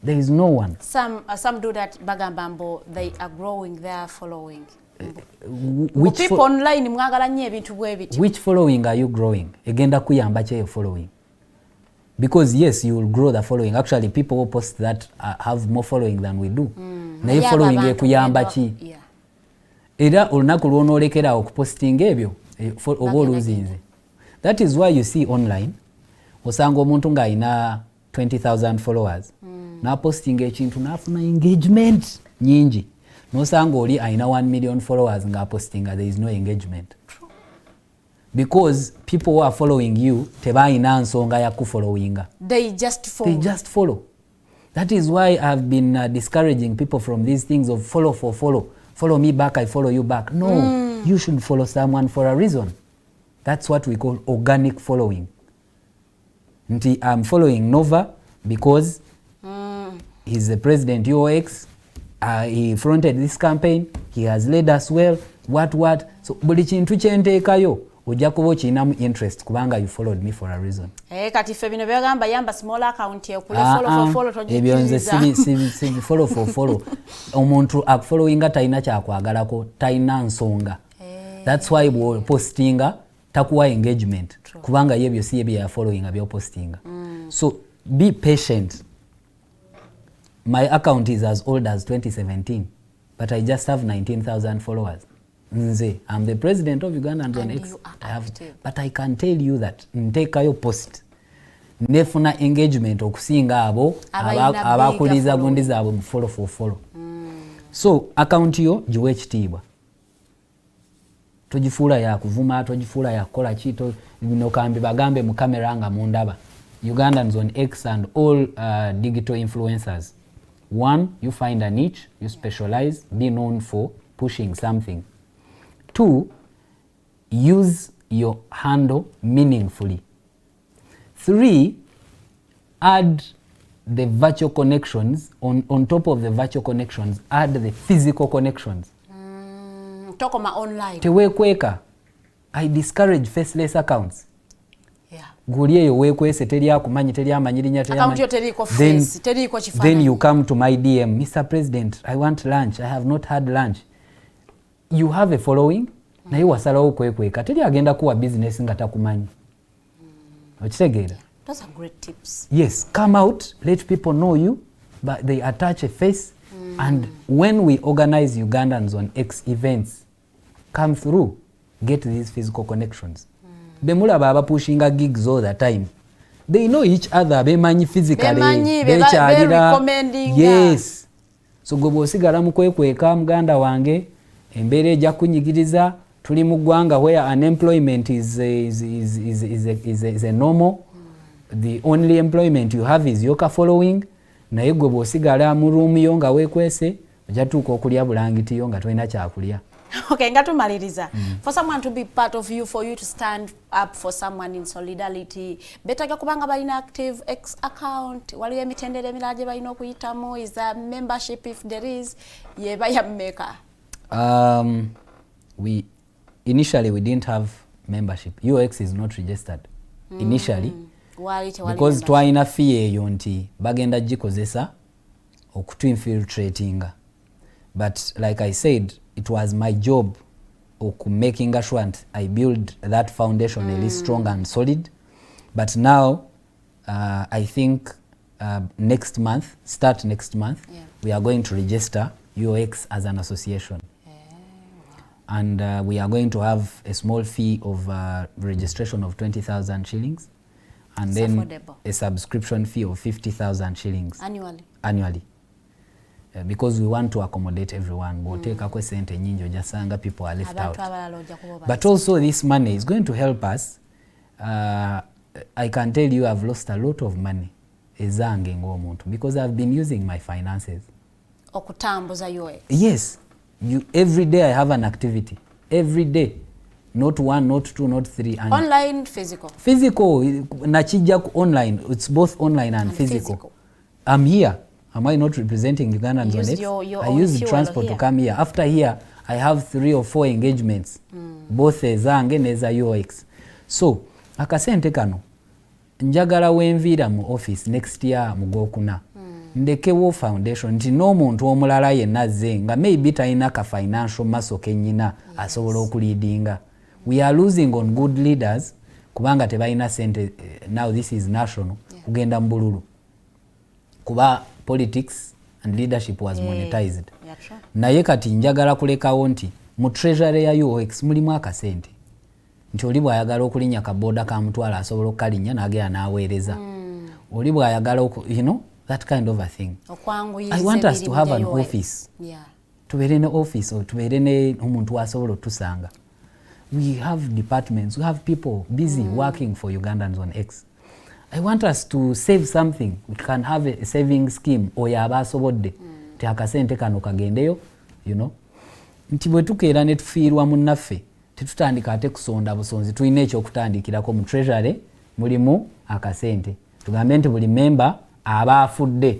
There is no one. Some do that bagambambo, they are growing their following. People online mwagala nnyo ebintu bwe biti. Which following are you growing? Egenda kuyamba kye following. Because yes, you will grow the following. Actually, people who post that have more following than we do. Naye following ekuyamba ki? Era olunaku lw'onoolekera okupostinga ebyo oba oluzinze. That is why you see online osanga omuntu ng'alina 20,000 followers n'apostinga ekintu n'afuna engagement nyingi, n'osanga oli alina 1 million followers ng'apostinga there is no engagement. Because people who are following you tebalina nsonga ya kufollowinga. They just follow. That is why I've been discouraging people from these things of follow for follow. Follow me back, I follow you back. No, you should follow someone for a reason. That's what we call organic following. Nti I'm following Nova because he's the president UOX. He fronted this campaign. He has led us well. What? So buli kintu kyenteekayo ojja kuba okirinamu interest kubanga you followed me for a reason. Kati ffe bino byagamba yamba small account ekule follow tojikiriza. Ebyo nze si follow. Omuntu akufollowinga talina kyakwagalako, talina nsonga. That's why we postinga takuwa engagement. Kubanga yebyo si yebyo ya followinga byo postinga. So be patient. My account is as old as 2017, but I just have 19,000 followers. Nze, I'm the president of Ugandans on X. But I can tell you that ntekayo post nefuna engagement okusinga abo abakuliza gundi zaabwe mu follow. So account yo giwe ekitiibwa. Togifuula ya kuvuma, togifuula ya kukola kito bino kambi bagambe mu kamera nga mundaba. Ugandans on X and all digital influencers. One, you find a niche, you specialize, be known for pushing something. Two, use your handle meaningfully. 3, add the virtual connections. On top of the virtual connections, add the physical connections. Talk about online. Tewekweka. I discourage faceless accounts. Yeah. Guliye wekwese teri akumanyi teri amanyirinya teri amanyi. Then you come to my DM, Mr. President, I want lunch. I have not had lunch. You have a following. Naye wasalawo kwekweka teri agenda kuwa business nga takumanyi. Okitegeera? Those are great tips. Yes, come out, let people know you, but they attach a face. And when we organize Ugandans on X events, come through, get these physical connections. Bemulaba aba pushing gigs all the time. They know each other, bemanyi physically, recommending. Yes. So gobo sigala mukwekweka muganda wange, embere ejja kunyigiriza, tuli mu ggwanga where unemployment is a normal. The only employment you have is yoka following. Naye gwe bw'osigala mu room yo nga weekwese ojja tuuka okulya bulangiti yo nga tolina kyakulya. Okay, nga tumaliriza. For someone to be part of you, for you to stand up for someone in solidarity, betaga kubanga balina active X account, waliwo emitendera emirala gye balina okuyitamu, is a membership if there is, yeba yammeka? Initially we didn't have membership. UX is not registered initially. Because twalina fee eyo nti bagenda gikozesa okutu-infiltratinga. But like I said, it was my job making sure I build that foundation really strong and solid. But now, I think next month, we are going to register UX as an association. And we are going to have a small fee of registration of 20,000 shillings. And then affordable. A subscription fee of 50,000 shillings annually. Because we want to accommodate everyone. We'll take a sente nyingi ojasanga people are left out. But also this money is going to help us. I can tell you I've lost a lot of money ezange ng'omuntu because I've been using my finances. Okutambuza UX. Yes. Every day I have an activity. Every day. Not 1, not 2, not 3. And online, physical. Physical, nachija online. It's both online and physical. I'm here. Am I not representing Ugandans on it? I use transport to come here. After here, I have 3 or 4 engagements. Both ezange neza UX. So, akasente kano, njagala wenvira mu office next year mu Gwokuna. Ndekewo foundation nti n'omuntu omulala yenna azze nga maybe talina ka financial muscle kennyina asobola okuleadinga. We are losing on good leaders kubanga tebalina sente. Now this is national. Kugenda mbululu. Kuba politics and leadership was monetized. Naye kati njagala kulekawo nti mu treasury ya UX mulimu akasente. Nti oli bw'ayagala okulinnya ka boda ka mutwala asobola okukalinnya n'agenda n'aweereza. Oli bw'ayagala that kind of a thing. I want us to have an office. Tubeere ne office or tubeere ne omuntu asobola otusanga. We have departments, we have people busy working for Ugandans on X. I want us to save something. We can have a saving scheme oyo aba asobodde ti akasente kano kagendeyo, nti bwe tukeera ne tufiirwa munnaffe tetutandika ate kusonda busonzi. Tulina ekyokutandikirako mu treasury mulimu akasente. Tugambe nti buli member aba afudde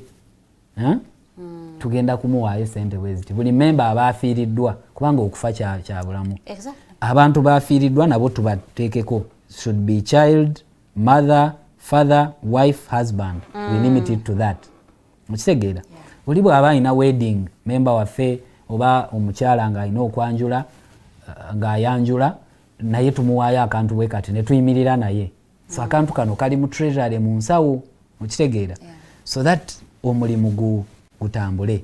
tugenda kumuwaayo sente bweziti. Buli member aba afiiriddwa kubanga okufa kya bulamu. Abantu baafiiriddwa nabo tubateekeko. Should be child, mother, father, wife, husband. We limit it to that. Mukitegeera? Oli bw'aba alina wedding, member waffe oba omukyala ng'alina okwanjula ng'ayanjula naye tumuwaayo akantu bwe kati ne tuyimirira naye. So akantu kano kali mu treasury mu nsawo. Mukitegeera? So that omulimu gutambule.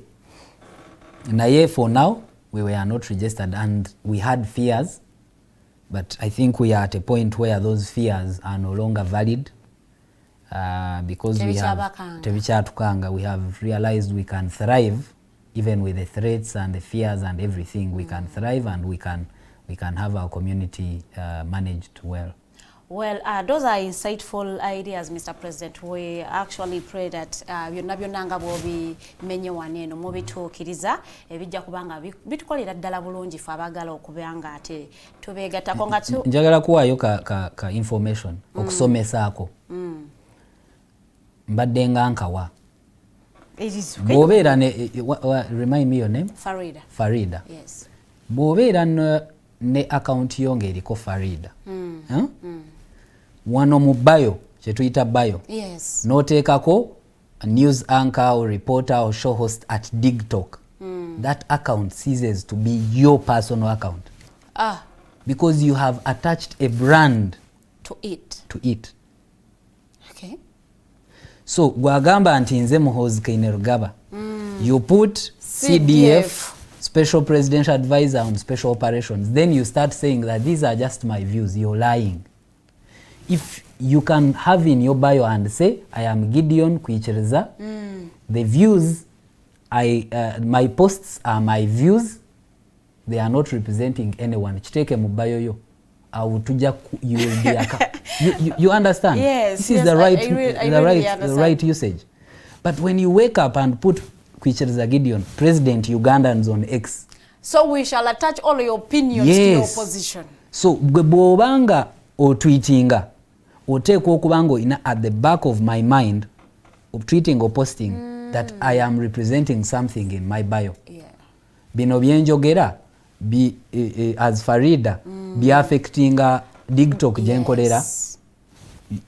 Naye for now we were not registered and we had fears, but I think we are at a point where those fears are no longer valid. Because we have realized we can thrive even with the threats and the fears and everything. We can thrive and we can have our community managed well. Well, those are insightful ideas, Mr. President. We actually pray that byonna byonna bwobi menye waneno mubituukiriza ebijja kubanga bitukolera ddala bulungi fe abagala okubanga ate tubeegattako nga njagala kuwaayo ka information okusomesaako mbadde nga nkawa bw'obeera remind me your name? Farida. Yes. Bw'obeera ne account yo ng'eriko Farida wano mu bio kye tuyita bio n'oteekako a news anchor or reporter or show host at DigTalk, that account ceases to be your personal account because you have attached a brand to it. Okay. So gwagamba nti nze Muhoozi Kainerugaba, you put CDF, Special Presidential Advisor on Special Operations, then you start saying that these are just my views. You're lying. If you can have in your bio and say, I am Gideon Kwikiriza, the views, my posts are my views, they are not representing anyone. Chiteke mu bio yo. You will be you understand? Yes. This is the right usage. But when you wake up and put Kwikiriza Gideon, President Ugandans on X. So we shall attach all your opinions to your position. So bw'obanga otweetinga oteekwa okubanga ina at the back of my mind of tweeting or posting that I am representing something in my bio. Bino byenjogera as Farida be affecting DigTalk gyenkolera.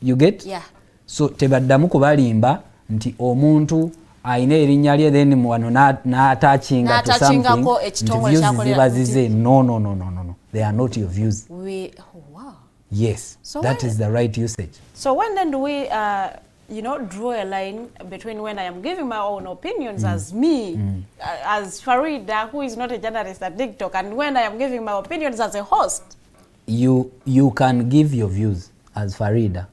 You get? Yeah. So tebaddamu kubalimba nti omuntu aina erinnya lye then wano n'attachinga to something. Views zibazize. No. They are not your views. Wow. Yes. So that is the right usage. So when then do we draw a line between when I am giving my own opinions as me, as Farida, who is not a journalist at DigTalk, and when I am giving my opinions as a host? You can give your views as Farida,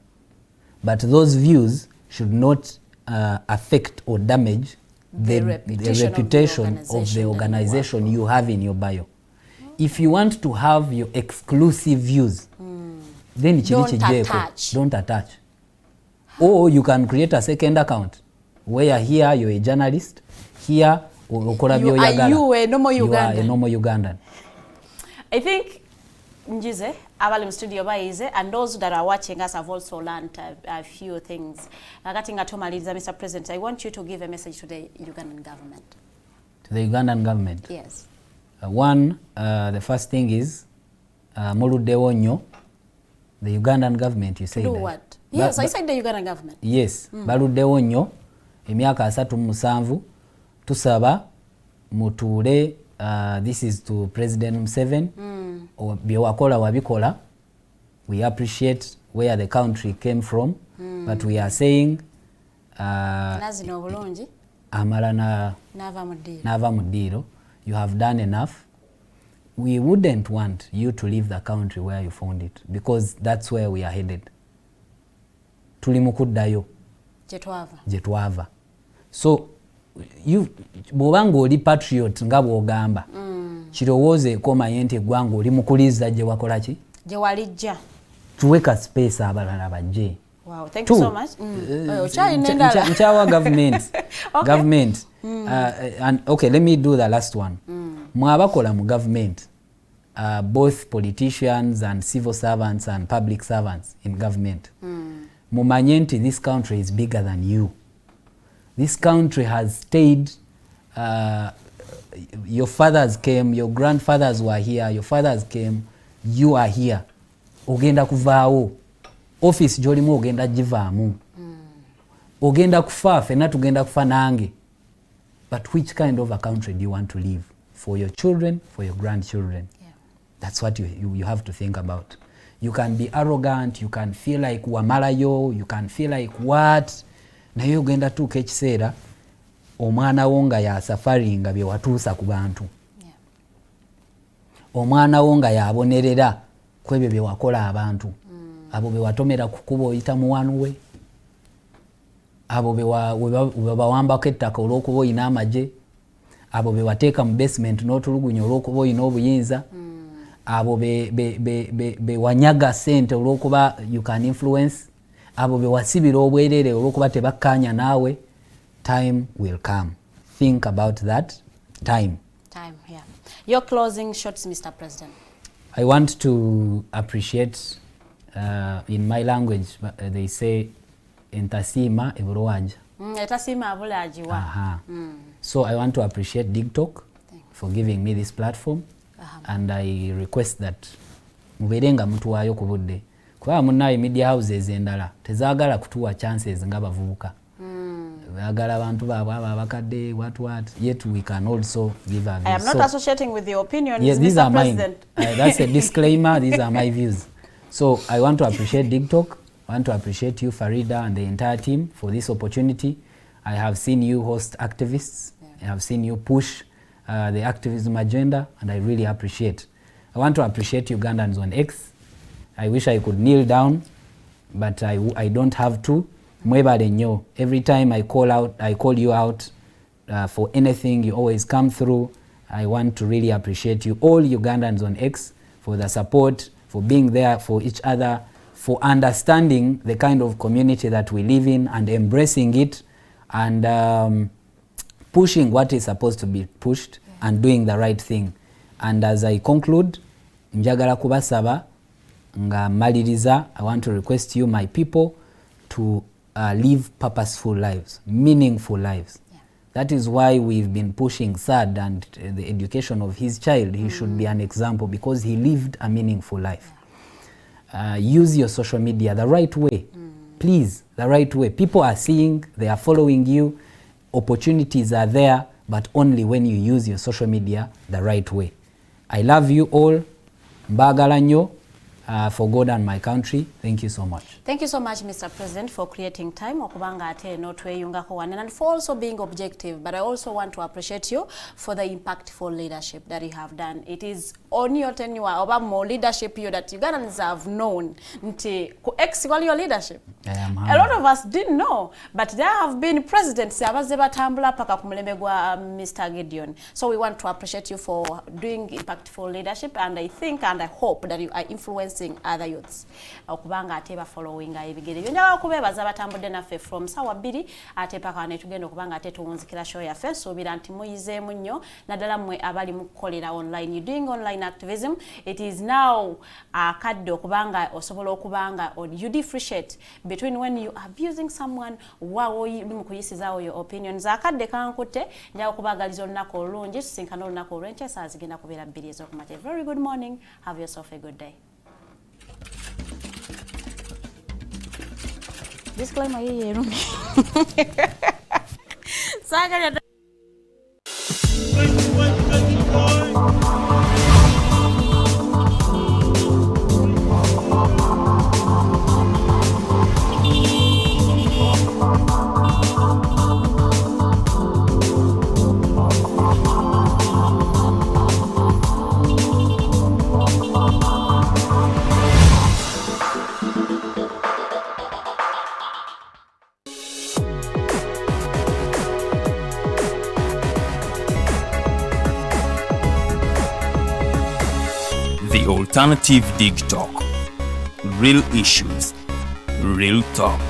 but those views should not affect or damage the reputation of the organization you have in your bio. If you want to have your exclusive views, then don't attach. Or you can create a second account where here you're a journalist, here you are a normal Ugandan. I think Njize, abali studio baize, and those that are watching us have also learned a few things. Mr. President, I want you to give a message to the Ugandan government. To the Ugandan government? Yes. The first thing is, Muluddewo nnyo, the Ugandan government, you say that. Do what? Yes, I said the Ugandan government. Yes, baluddewo nnyo, emyaka 37 tusaba mutuule. This is to President Museveni. Byewakola wabikola. We appreciate where the country came from, but we are saying amala nava mudiro. You have done enough. We wouldn't want you to leave the country where you found it, because that's where we are headed. Tuli mukuddayo jetwava. So bw'obanga oli patriot nga bw'ogamba, kirowoozeeko omanye nti eggwanga oli mukuliza gye wakola ki? Gye walijja. Tuweka space abalala bajje. Wow, thank you so much. Nchawa government. Okay. Government. And okay, let me do the last one. Mwabakola mu government, both politicians and civil servants and public servants in government. Mumanye nti this country is bigger than you. This country has stayed, your fathers came, your grandfathers were here, your fathers came, you are here. Ogenda kuvaawo. Office jolimu ogenda givaamu. Ogenda kufa, fena tugenda kufa nange. But which kind of a country do you want to live? For your children, for your grandchildren? Yeah. That's what you have to think about. You can be arrogant, you can feel like wamalayo, you can feel like what? Naye ogenda tuuka ekiseera omwana wo nga yasafaringa bye watuusa ku bantu. Omwana wo nga yabonerera ku ebyo bye wakola abantu. Abo be watomera ku kkubo oyita muwanu we. Abo be bawambako ettaka olw'okuba oyina amagye. Abo be wateeka mu basement n'otulugunya olw'okuba oyina obuyinza. abo be wanyaga sente olwokuba you can influence, abo be wasibira obwerere olwokuba tebakkaanya naawe. Time will come. Think about that time. Yeah. Your closing shots, Mr. President. I want to appreciate, in my language, they say, entasima ebulwanja. Etasima abulajiwa. So I want to appreciate DigTalk for giving me this platform, and I request that muberenga mutuwayo ku budde. Kuba munnaye media houses endala tezaagala kutuwa chances nga bavubuka. Baagala abantu baabwe abakadde what, yet we can also give our views. I am not associating with your opinions, yes, these Mr. are President. Mine. That's a disclaimer. These are my views. So I want to appreciate DigTalk. I want to appreciate you, Farida, and the entire team for this opportunity. I have seen you host activists. I have seen you push the activism agenda, and I really appreciate. I want to appreciate Ugandans on X. I wish I could kneel down, but I don't have to. Mwebale nnyo. Every time I call you out for anything, you always come through. I want to really appreciate you, all Ugandans on X, for the support, for being there for each other, for understanding the kind of community that we live in and embracing it, and pushing what is supposed to be pushed, and doing the right thing. And as I conclude, njagala kubasaba nga maliriza, I want to request you, my people, to live purposeful lives, meaningful lives. That is why we've been pushing SAD and the education of his child. He should be an example because he lived a meaningful life. Use your social media the right way. Please, the right way. People are seeing, they are following you. Opportunities are there, but only when you use your social media the right way. I love you all. Mbagala nnyo. For God and my country. Thank you so much. Thank you so much, Mr. President, for creating time okubanga ate notweyungako wane, and for also being objective. But I also want to appreciate you for the impactful leadership that you have done. It is on your tenure oba more leadership you that Ugandans have known nti ku equal your leadership. A lot of us didn't know, but there have been presidents abaze batambula paka ku mulembe gwa Mr. Gideon. So we want to appreciate you for doing impactful leadership, and I think and I hope that you are influencing other youths okubanga ate ba following ebigere byonna okubebaza batambudde naffe from sawa 2 ate paka ne tugenda okubanga ate tuwunzikira show yaffe soobira nti muyizeemu nnyo naddala mmwe abali mu kukolera online, you doing online activism. It is now akadde okubanga osobola okubanga you differentiate between when you are abusing someone wawo mu kuyisizaawo your opinions. Akadde kankutte njaga okubagaliza olunaku olungi tusinkana olunaku olw'enkya saa zigenda kubeera 2 ez'okumakya. Very good morning, have yourself a good day. Disclaimer yeye rumi. Saga The Alternative Dig Talk. Real issues, real talk.